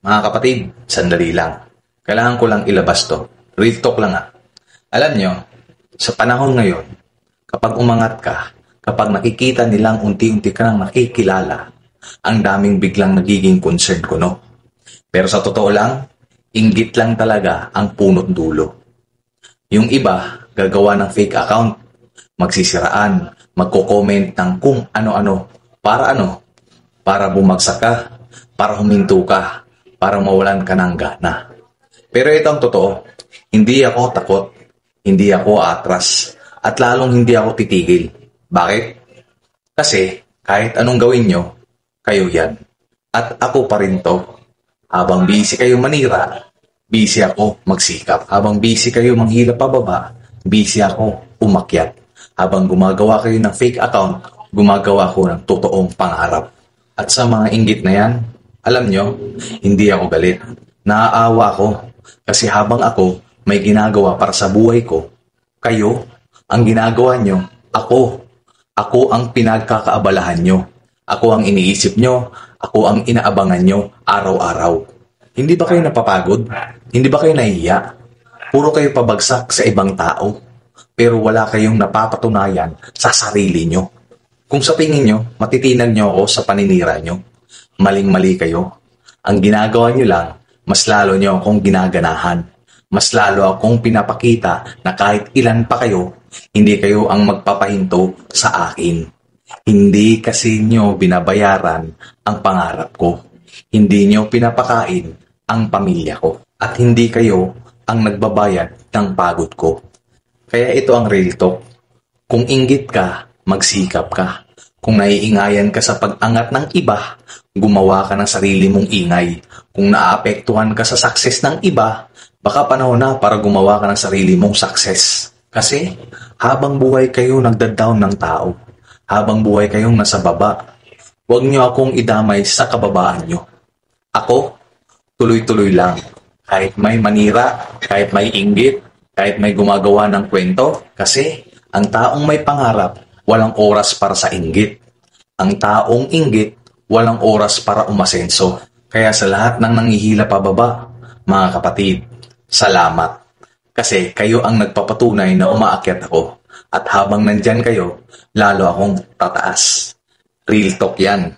Mga kapatid, sandali lang. Kailangan ko lang ilabas to. Real talk lang ah. Alam nyo, sa panahon ngayon, kapag umangat ka, kapag nakikita nilang unti-unti ka nang nakikilala, ang daming biglang nagiging concern ko, no? Pero sa totoo lang, inggit lang talaga ang punot dulo. Yung iba, gagawa ng fake account, magsisiraan, magko-comment ng kung ano-ano, para ano? Para bumagsak ka, para huminto ka, para mawalan ka ng gana. Pero ito ang totoo, hindi ako takot, hindi ako atras, at lalong hindi ako titigil. Bakit? Kasi kahit anong gawin nyo, kayo yan. At ako pa rin to. Habang busy kayo manira, busy ako magsikap. Habang busy kayo manghila pababa, busy ako umakyat. Habang gumagawa kayo ng fake account, gumagawa ko ng totoong pangarap. At sa mga inggit na yan, alam nyo, hindi ako galit. Naaawa ako. Kasi habang ako may ginagawa para sa buhay ko, kayo, ang ginagawa nyo, ako. Ako ang pinagkakaabalahan nyo. Ako ang iniisip nyo. Ako ang inaabangan nyo araw-araw. Hindi ba kayo napapagod? Hindi ba kayo nahihiya? Puro kayo pabagsak sa ibang tao. Pero wala kayong napapatunayan sa sarili nyo. Kung sa tingin nyo, matitinag nyo ako sa paninira nyo. Maling-mali kayo. Ang ginagawa nyo lang, mas lalo nyo akong ginaganahan. Mas lalo akong pinapakita na kahit ilan pa kayo, hindi kayo ang magpapahinto sa akin. Hindi kasi nyo binabayaran ang pangarap ko. Hindi nyo pinapakain ang pamilya ko. At hindi kayo ang nagbabayad ng pagod ko. Kaya ito ang real talk. Kung inggit ka, magsikap ka. Kung naiingayan ka sa pag-angat ng iba, gumawa ka ng sarili mong ingay. Kung naapektuhan ka sa success ng iba, baka panahon na para gumawa ka ng sarili mong success. Kasi habang buhay kayo nagda-down ng tao, habang buhay kayong nasa baba, huwag nyo akong idamay sa kababaan nyo. Ako, tuloy-tuloy lang. Kahit may manira, kahit may inggit, kahit may gumagawa ng kwento, kasi ang taong may pangarap, walang oras para sa inggit. Ang taong inggit, walang oras para umasenso. Kaya sa lahat ng nanghihila pababa, mga kapatid, salamat. Kasi kayo ang nagpapatunay na umaakyat ako. At habang nandyan kayo, lalo akong tataas. Real talk yan.